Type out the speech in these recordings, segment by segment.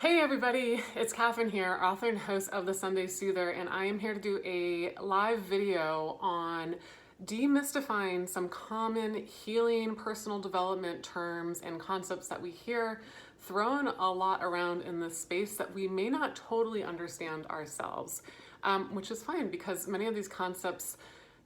Hey everybody, it's Catherine here, author and host of The Sunday Soother, and I am here to do a live video on demystifying some common healing, personal development terms and concepts that we hear thrown a lot around in this space that we may not totally understand ourselves, which is fine because many of these concepts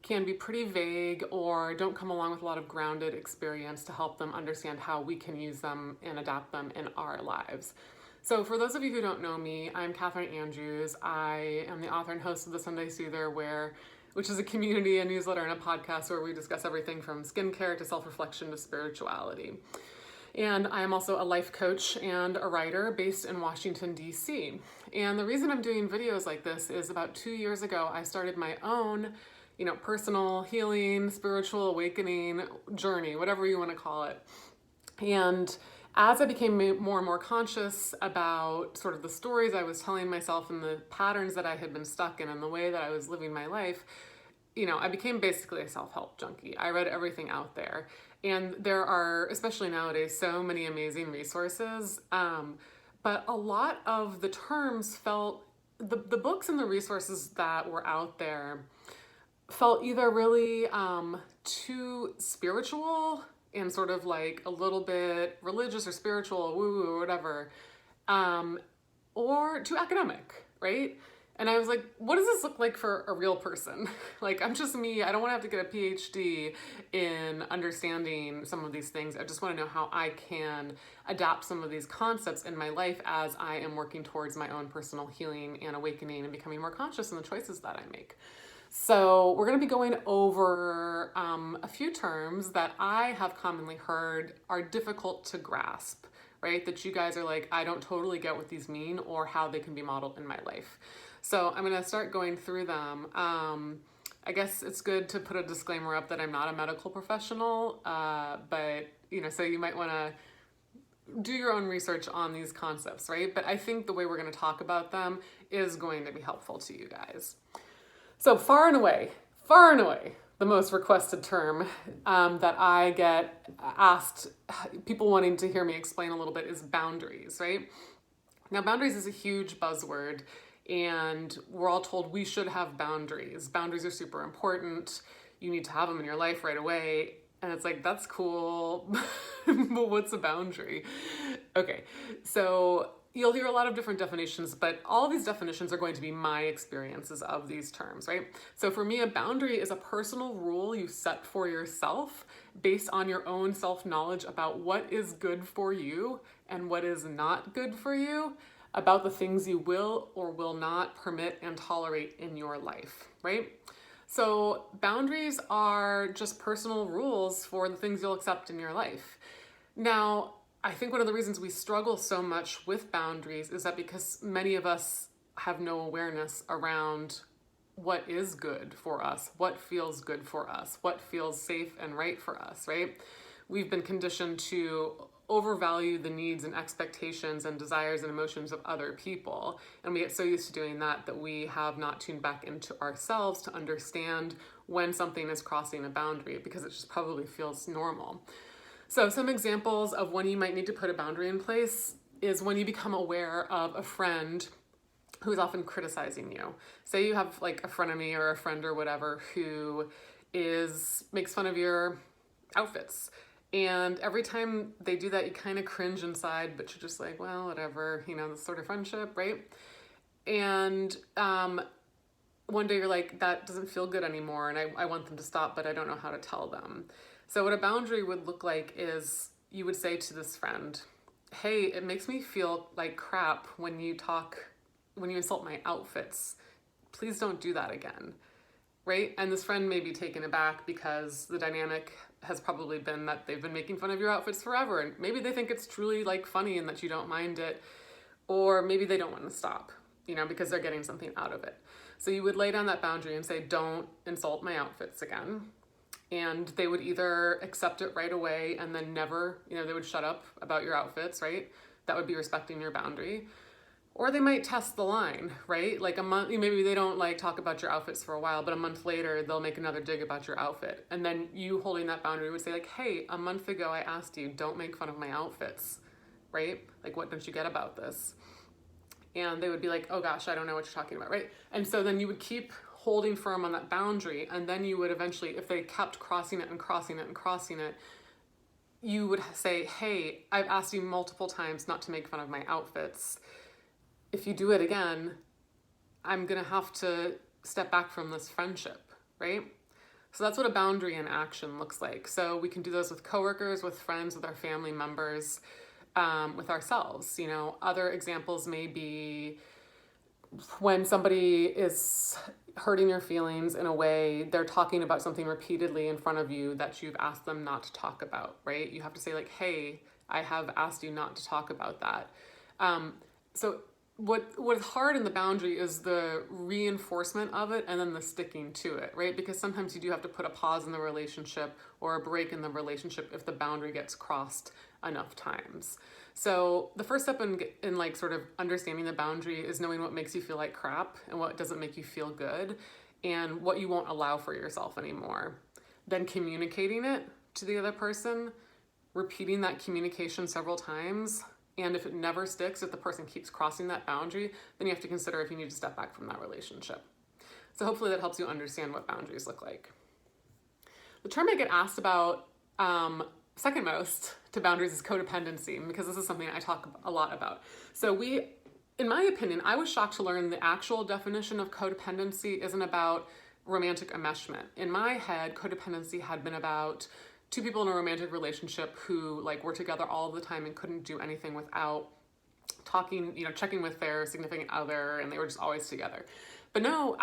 can be pretty vague or don't come along with a lot of grounded experience to help them understand how we can use them and adapt them in our lives. So for those of you who don't know me, I'm Catherine Andrews. I am the author and host of The Sunday Soother, which is a community, a newsletter, and a podcast where we discuss everything from skincare to self-reflection to spirituality. And I am also a life coach and a writer based in Washington, D.C. And the reason I'm doing videos like this is about 2 years ago, I started my own personal healing, spiritual awakening journey, whatever you want to call it. And as I became more and more conscious about sort of the stories I was telling myself and the patterns that I had been stuck in and the way that I was living my life, I became basically a self-help junkie. I read everything out there. And there are, especially nowadays, so many amazing resources. But a lot of the terms the books and the resources that were out there felt either really too spiritual and sort of like a little bit religious or spiritual, woo-woo or whatever, or too academic, right? And I was like, what does this look like for a real person? Like, I'm just me. I don't want to have to get a PhD in understanding some of these things. I just want to know how I can adapt some of these concepts in my life as I am working towards my own personal healing and awakening and becoming more conscious in the choices that I make. So we're going to be going over a few terms that I have commonly heard are difficult to grasp, right? That you guys are like, I don't totally get what these mean or how they can be modeled in my life. So I'm going to start going through them. I guess it's good to put a disclaimer up that I'm not a medical professional, but so you might want to do your own research on these concepts, right? But I think the way we're going to talk about them is going to be helpful to you guys. So far and away, the most requested term that I get asked, people wanting to hear me explain a little bit, is boundaries, right? Now, boundaries is a huge buzzword, and we're all told we should have boundaries. Boundaries are super important. You need to have them in your life right away. And it's like, that's cool, but what's a boundary? Okay, so you'll hear a lot of different definitions, but all of these definitions are going to be my experiences of these terms, right? So for me, a boundary is a personal rule you set for yourself based on your own self-knowledge about what is good for you and what is not good for you, about the things you will or will not permit and tolerate in your life, right? So boundaries are just personal rules for the things you'll accept in your life. Now, I think one of the reasons we struggle so much with boundaries is that because many of us have no awareness around what is good for us, what feels good for us, what feels safe and right for us, right? We've been conditioned to overvalue the needs and expectations and desires and emotions of other people. And we get so used to doing that we have not tuned back into ourselves to understand when something is crossing a boundary because it just probably feels normal. So some examples of when you might need to put a boundary in place is when you become aware of a friend who is often criticizing you. Say you have like a frenemy or a friend or whatever who makes fun of your outfits. And every time they do that, you kind of cringe inside, but you're just like, well, whatever, this sort of friendship, right? And one day you're like, that doesn't feel good anymore, and I want them to stop, but I don't know how to tell them. So what a boundary would look like is you would say to this friend, hey, it makes me feel like crap when you insult my outfits. Please don't do that again, right? And this friend may be taken aback because the dynamic has probably been that they've been making fun of your outfits forever, and maybe they think it's truly like funny and that you don't mind it, or maybe they don't want to stop, because they're getting something out of it. So you would lay down that boundary and say, don't insult my outfits again. And they would either accept it right away and then never, they would shut up about your outfits, right? That would be respecting your boundary. Or they might test the line, right? Like a month, maybe they don't like talk about your outfits for a while, but a month later they'll make another dig about your outfit. And then you holding that boundary would say like, hey, a month ago I asked you, don't make fun of my outfits, right? Like, what don't you get about this? and they would be like, oh gosh, I don't know what you're talking about, right? And so then you would keep holding firm on that boundary, and then you would eventually, if they kept crossing it and crossing it and crossing it, you would say, hey, I've asked you multiple times not to make fun of my outfits. If you do it again, I'm gonna have to step back from this friendship, right? So that's what a boundary in action looks like. So we can do those with coworkers, with friends, with our family members, with ourselves. You know, other examples may be when somebody is hurting your feelings in a way, they're talking about something repeatedly in front of you that you've asked them not to talk about, right? You have to say like, hey, I have asked you not to talk about that. So what is hard in the boundary is the reinforcement of it and then the sticking to it, right? Because sometimes you do have to put a pause in the relationship or a break in the relationship if the boundary gets crossed enough times. So the first step in like sort of understanding the boundary is knowing what makes you feel like crap and what doesn't make you feel good and what you won't allow for yourself anymore. Then communicating it to the other person, repeating that communication several times. And if it never sticks, if the person keeps crossing that boundary, then you have to consider if you need to step back from that relationship. So hopefully that helps you understand what boundaries look like. The term I get asked about second most to boundaries is codependency, because this is something I talk a lot about. So in my opinion, I was shocked to learn the actual definition of codependency isn't about romantic enmeshment. In my head, codependency had been about two people in a romantic relationship who like were together all the time and couldn't do anything without talking, you know, checking with their significant other, and they were just always together. But no,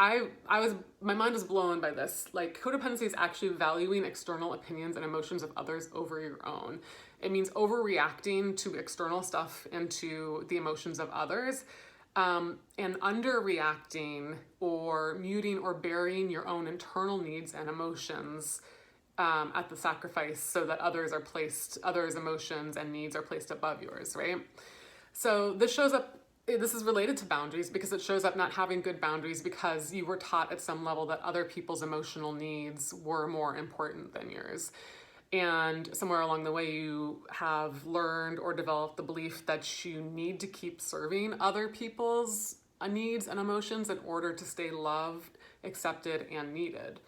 my mind was blown by this. Like, codependency is actually valuing external opinions and emotions of others over your own. It means overreacting to external stuff and to the emotions of others, and underreacting or muting or burying your own internal needs and emotions at the sacrifice so that others' emotions and needs are placed above yours, right? So this is related to boundaries because it shows up not having good boundaries because you were taught at some level that other people's emotional needs were more important than yours. And somewhere along the way, you have learned or developed the belief that you need to keep serving other people's needs and emotions in order to stay loved, accepted, and needed.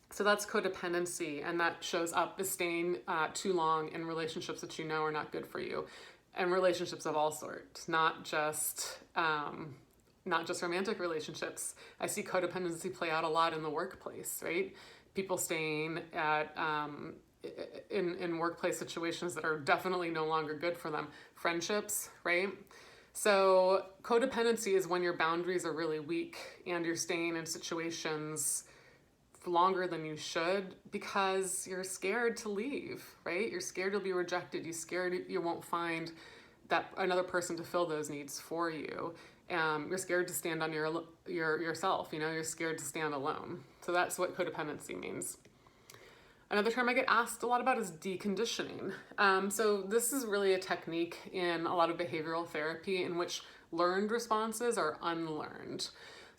So that's codependency, and that shows up as staying too long in relationships that you know are not good for you, and relationships of all sorts, not just romantic relationships. I see codependency play out a lot in the workplace, right? People staying at in workplace situations that are definitely no longer good for them. Friendships, right? So codependency is when your boundaries are really weak and you're staying in situations longer than you should because you're scared to leave, right? You're scared you'll be rejected. You're scared you won't find that another person to fill those needs for you. You're scared to stand on yourself. You know, you're scared to stand alone. So that's what codependency means. Another term I get asked a lot about is deconditioning. So this is really a technique in a lot of behavioral therapy in which learned responses are unlearned.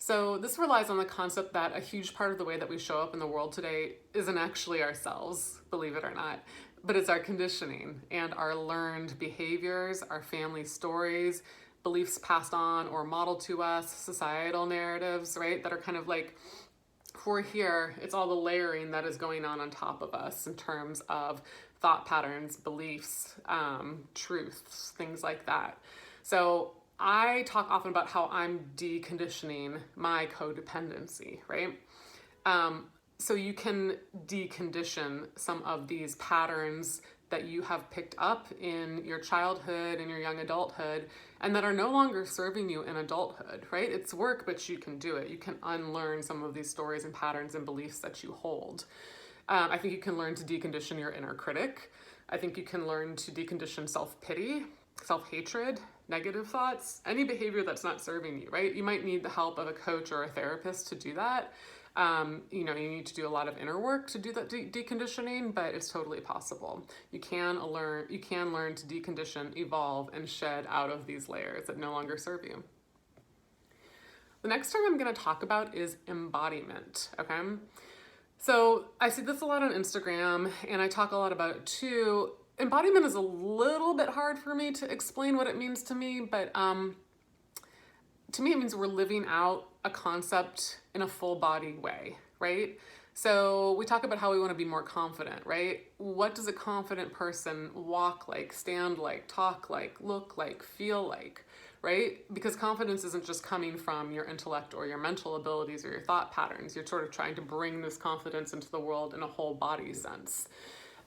So this relies on the concept that a huge part of the way that we show up in the world today isn't actually ourselves, believe it or not, but it's our conditioning and our learned behaviors, our family stories, beliefs passed on or modeled to us, societal narratives, right, that are kind of like, we're here, it's all the layering that is going on top of us in terms of thought patterns, beliefs, truths, things like that. So I talk often about how I'm deconditioning my codependency, right? So you can decondition some of these patterns that you have picked up in your childhood and your young adulthood and that are no longer serving you in adulthood, right? It's work, but you can do it. You can unlearn some of these stories and patterns and beliefs that you hold. I think you can learn to decondition your inner critic. I think you can learn to decondition self-pity, self-hatred, negative thoughts, any behavior that's not serving you, right? You might need the help of a coach or a therapist to do that. You need to do a lot of inner work to do that deconditioning, but it's totally possible. You can learn to decondition, evolve, and shed out of these layers that no longer serve you. The next term I'm going to talk about is embodiment, okay? So I see this a lot on Instagram, and I talk a lot about it too. Embodiment is a little bit hard for me to explain what it means to me, but to me, it means we're living out a concept in a full body way, right? So we talk about how we want to be more confident, right? What does a confident person walk like, stand like, talk like, look like, feel like, right? Because confidence isn't just coming from your intellect or your mental abilities or your thought patterns. You're sort of trying to bring this confidence into the world in a whole body sense.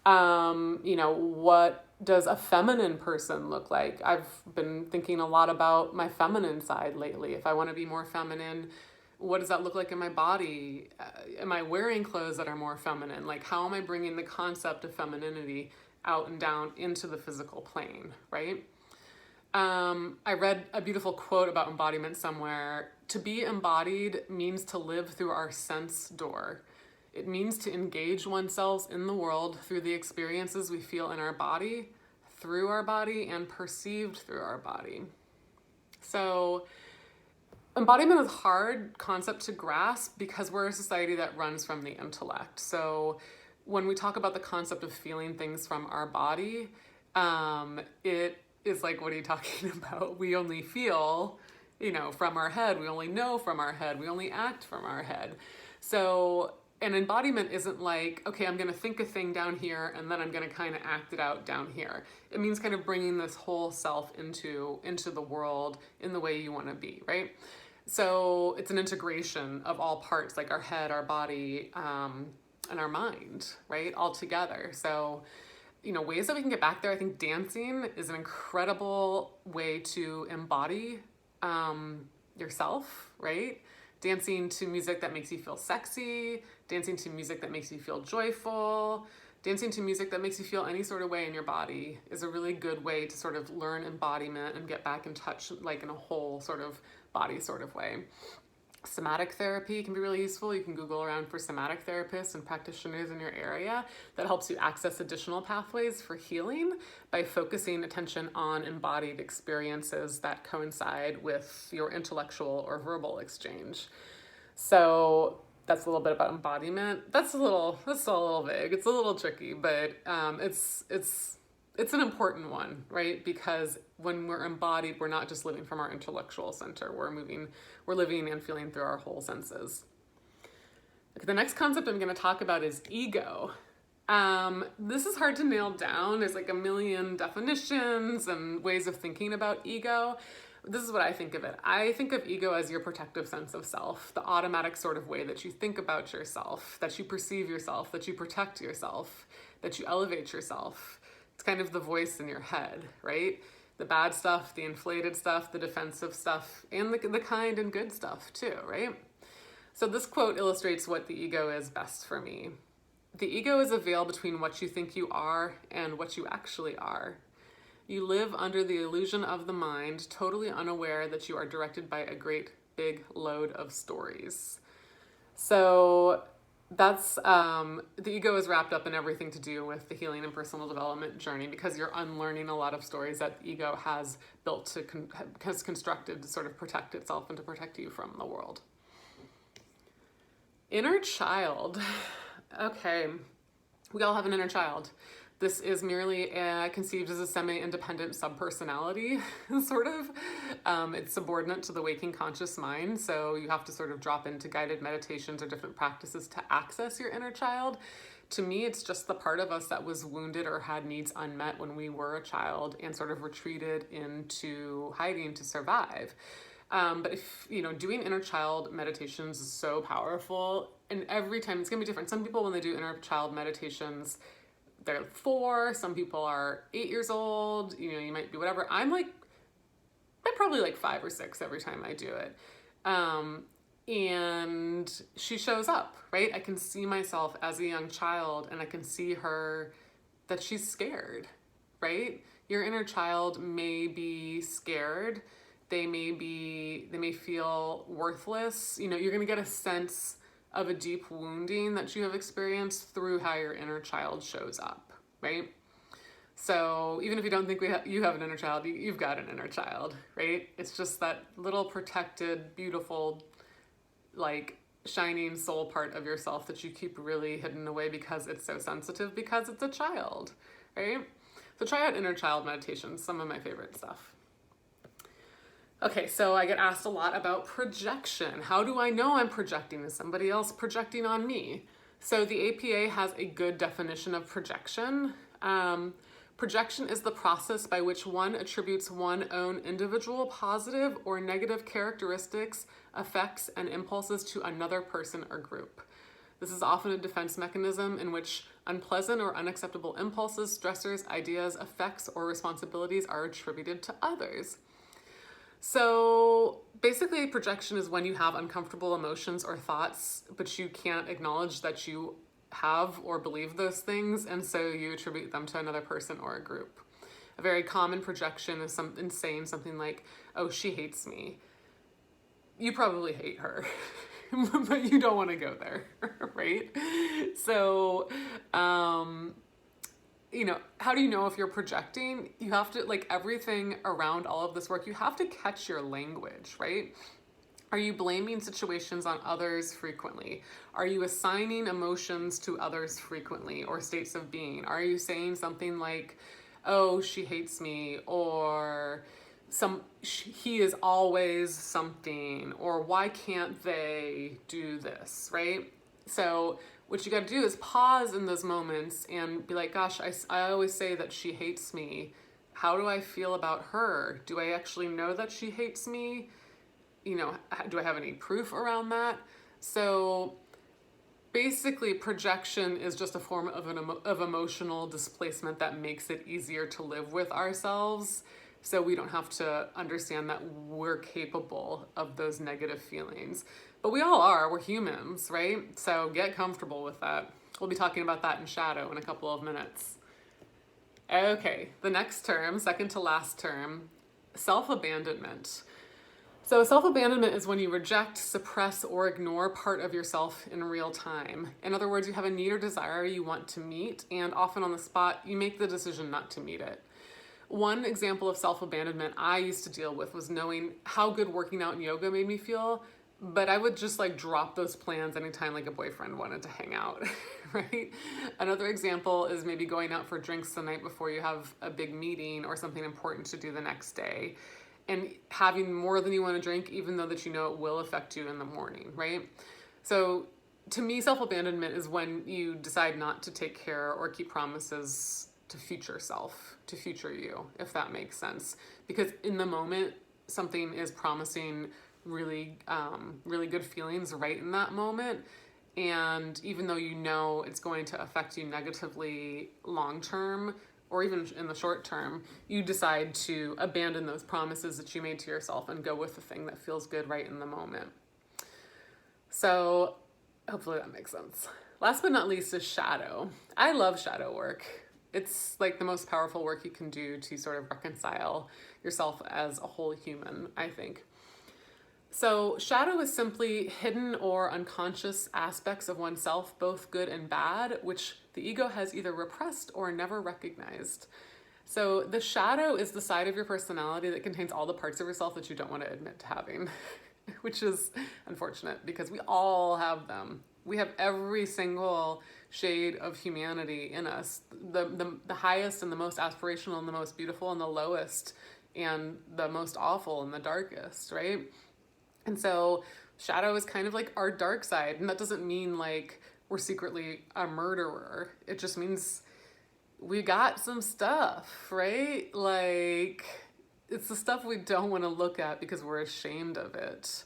What does a feminine person look like? I've been thinking a lot about my feminine side lately. If I want to be more feminine, what does that look like in my body? Am I wearing clothes that are more feminine? Like, how am I bringing the concept of femininity out and down into the physical plane, right? I read a beautiful quote about embodiment somewhere. To be embodied means to live through our sense door. It means to engage oneself in the world through the experiences we feel in our body, through our body, and perceived through our body. So embodiment is a hard concept to grasp because we're a society that runs from the intellect. So when we talk about the concept of feeling things from our body, it is like, what are you talking about? We only feel, from our head. We only know from our head. We only act from our head. So an embodiment isn't like, okay, I'm going to think a thing down here and then I'm going to kind of act it out down here. It means kind of bringing this whole self into the world in the way you want to be, right? So it's an integration of all parts, like our head, our body, and our mind, right? All together. So, ways that we can get back there, I think dancing is an incredible way to embody yourself, right? Dancing to music that makes you feel sexy, dancing to music that makes you feel joyful, dancing to music that makes you feel any sort of way in your body is a really good way to sort of learn embodiment and get back in touch, like in a whole sort of body sort of way. Somatic therapy can be really useful. You can Google around for somatic therapists and practitioners in your area that helps you access additional pathways for healing by focusing attention on embodied experiences that coincide with your intellectual or verbal exchange. So that's a little bit about embodiment. That's a little vague. It's a little tricky, but it's an important one, right? Because when we're embodied, we're not just living from our intellectual center. We're living and feeling through our whole senses. Okay, the next concept I'm going to talk about is ego. This is hard to nail down. There's like a million definitions and ways of thinking about ego. This is what I think of it. I think of ego as your protective sense of self, the automatic sort of way that you think about yourself, that you perceive yourself, that you protect yourself, that you elevate yourself. It's kind of the voice in your head, right? The bad stuff, the inflated stuff, the defensive stuff, and the kind and good stuff too, right? So this quote illustrates what the ego is best for me. The ego is a veil between what you think you are and what you actually are. You live under the illusion of the mind, totally unaware that you are directed by a great big load of stories. So that's the ego is wrapped up in everything to do with the healing and personal development journey because you're unlearning a lot of stories that the ego has built has constructed to sort of protect itself and to protect you from the world. Inner child. Okay, we all have an inner child. This is merely conceived as a semi-independent subpersonality, sort of. It's subordinate to the waking conscious mind, so you have to sort of drop into guided meditations or different practices to access your inner child. To me, it's just the part of us that was wounded or had needs unmet when we were a child and sort of retreated into hiding to survive. But if, doing inner child meditations is so powerful, and every time it's gonna be different. Some people, when they do inner child meditations, they're 4, some people are 8 years old, you might be whatever. I'm probably like 5 or 6 every time I do it. And she shows up, right? I can see myself as a young child and I can see her, that she's scared, right? Your inner child may be scared. They may feel worthless. You're gonna get a sense of a deep wounding that you have experienced through how your inner child shows up, right? So even if you don't think you have an inner child, you've got an inner child, right? It's just that little protected, beautiful, like shining soul part of yourself that you keep really hidden away because it's so sensitive, because it's a child, right? So try out inner child meditations, some of my favorite stuff. Okay, so I get asked a lot about projection. How do I know I'm projecting? Is somebody else projecting on me? So the APA has a good definition of projection. Projection is the process by which one attributes one's own individual positive or negative characteristics, effects, and impulses to another person or group. This is often a defense mechanism in which unpleasant or unacceptable impulses, stressors, ideas, effects, or responsibilities are attributed to others. So basically, projection is when you have uncomfortable emotions or thoughts, but you can't acknowledge that you have or believe those things, and so you attribute them to another person or a group. A very common projection is saying something like, oh, she hates me. You probably hate her, but you don't want to go there, right? So, how do you know if you're projecting? You have to, like, everything around all of this work, you have to catch your language, right? Are you blaming situations on others frequently? Are you assigning emotions to others frequently, or states of being? Are you saying something like, oh, she hates me, or he is always something, or why can't they do this, right? So what you got to do is pause in those moments and be like, gosh, I always say that she hates me. How do I feel about her? Do I actually know that she hates me? Do I have any proof around that? So basically, projection is just a form of emotional displacement that makes it easier to live with ourselves, so we don't have to understand that we're capable of those negative feelings. But we all are. We're humans, right? So get comfortable with that. We'll be talking about that in shadow in a couple of minutes. Okay, the next term, second to last term, self-abandonment. So self-abandonment is when you reject, suppress, or ignore part of yourself in real time. In other words, you have a need or desire you want to meet, and often on the spot, you make the decision not to meet it. One example of self-abandonment I used to deal with was knowing how good working out and yoga made me feel, but I would just drop those plans anytime a boyfriend wanted to hang out, right? Another example is maybe going out for drinks the night before you have a big meeting or something important to do the next day, and having more than you want to drink, even though that it will affect you in the morning, right? So to me, self-abandonment is when you decide not to take care or keep promises to future self, to future you, if that makes sense. Because in the moment, something is promising really, really good feelings right in that moment. And even though it's going to affect you negatively long-term, or even in the short term, you decide to abandon those promises that you made to yourself and go with the thing that feels good right in the moment. So hopefully that makes sense. Last but not least is shadow. I love shadow work. It's the most powerful work you can do to sort of reconcile yourself as a whole human, I think. So shadow is simply hidden or unconscious aspects of oneself, both good and bad, which the ego has either repressed or never recognized. So the shadow is the side of your personality that contains all the parts of yourself that you don't want to admit to having, which is unfortunate because we all have them. We have every single shade of humanity in us, the highest and the most aspirational and the most beautiful, and the lowest and the most awful and the darkest, right? And so shadow is kind of our dark side. And that doesn't mean we're secretly a murderer. It just means we got some stuff, right? It's the stuff we don't want to look at because we're ashamed of it.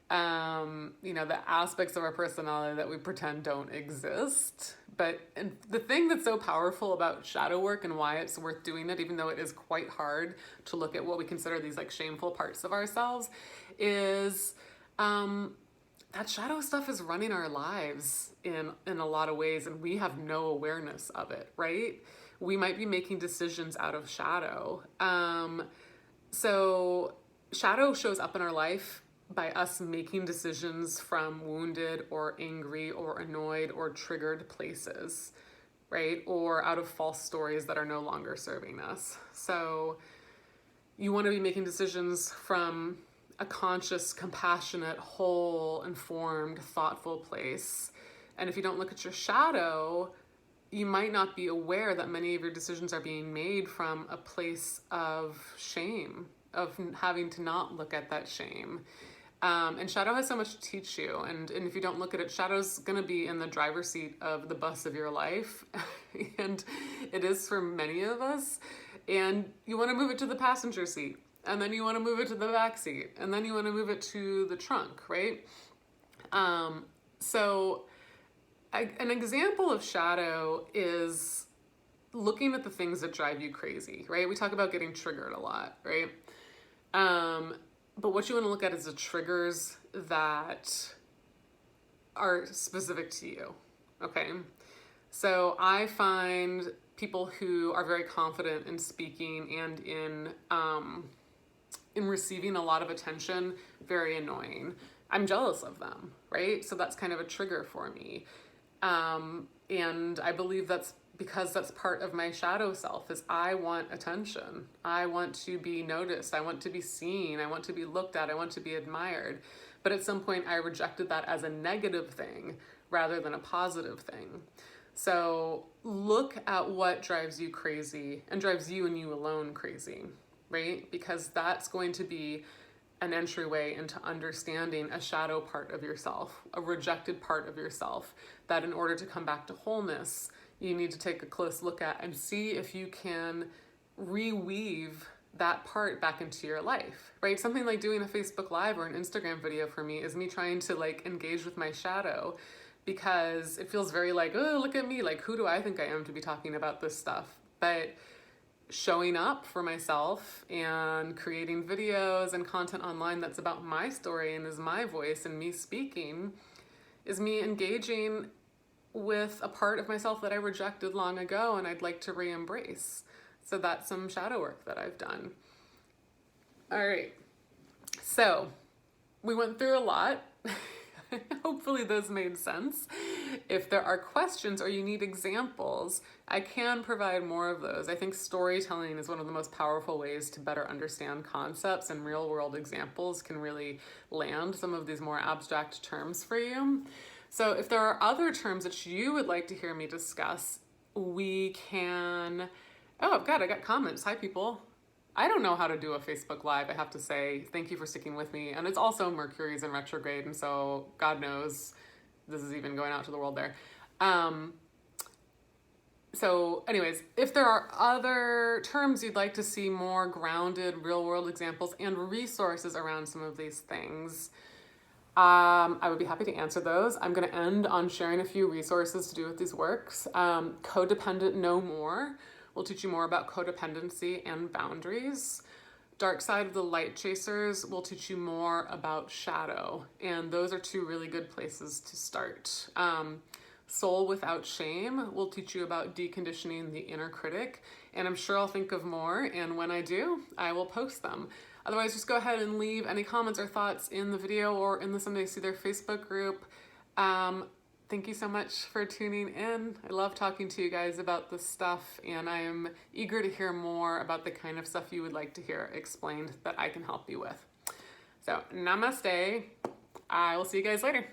The aspects of our personality that we pretend don't exist. And the thing that's so powerful about shadow work and why it's worth doing it, even though it is quite hard to look at what we consider these shameful parts of ourselves, is that shadow stuff is running our lives in a lot of ways, and we have no awareness of it, right? We might be making decisions out of shadow. So shadow shows up in our life by us making decisions from wounded or angry or annoyed or triggered places, right? Or out of false stories that are no longer serving us. So you want to be making decisions from a conscious, compassionate, whole, informed, thoughtful place. And if you don't look at your shadow, you might not be aware that many of your decisions are being made from a place of shame of having to not look at that shame. And shadow has so much to teach you. And if you don't look at it, shadow's going to be in the driver's seat of the bus of your life. And it is for many of us. And you want to move it to the passenger seat. And then you want to move it to the back seat. And then you want to move it to the trunk, right? An example of shadow is looking at the things that drive you crazy, right? We talk about getting triggered a lot, right? But what you want to look at is the triggers that are specific to you, okay? So I find people who are very confident in speaking and in receiving a lot of attention very annoying. I'm jealous of them, right? So that's kind of a trigger for me. And I believe that's because that's part of my shadow self, is I want attention. I want to be noticed. I want to be seen. I want to be looked at. I want to be admired. But at some point I rejected that as a negative thing rather than a positive thing. So look at what drives you crazy and drives you and you alone crazy, right? Because that's going to be an entryway into understanding a shadow part of yourself, a rejected part of yourself, that in order to come back to wholeness, you need to take a close look at and see if you can reweave that part back into your life, right? Something like doing a Facebook Live or an Instagram video for me is me trying to like engage with my shadow, because it feels very like, oh, look at me, like who do I think I am to be talking about this stuff? But showing up for myself and creating videos and content online that's about my story and is my voice and me speaking is me engaging with a part of myself that I rejected long ago and I'd like to re-embrace. So that's some shadow work that I've done. All right, so we went through a lot. Hopefully those made sense. If there are questions or you need examples, I can provide more of those. I think storytelling is one of the most powerful ways to better understand concepts, and real world examples can really land some of these more abstract terms for you. So if there are other terms that you would like to hear me discuss, we can... Oh, I got comments. Hi, people. I don't know how to do a Facebook Live, I have to say. Thank you for sticking with me. And it's also Mercury's in retrograde, and so God knows this is even going out to the world there. So anyways, if there are other terms you'd like to see more grounded real-world examples and resources around some of these things, I would be happy to answer those. I'm going to end on sharing a few resources to do with these works. Codependent No More will teach you more about codependency and boundaries. Dark Side of the Light Chasers will teach you more about shadow, and those are two really good places to start. Soul Without Shame will teach you about deconditioning the inner critic, and I'm sure I'll think of more, and when I do, I will post them. Otherwise, just go ahead and leave any comments or thoughts in the video or in the Someday See Their Facebook group. Thank you so much for tuning in. I love talking to you guys about this stuff, and I am eager to hear more about the kind of stuff you would like to hear explained that I can help you with. So, namaste. I will see you guys later.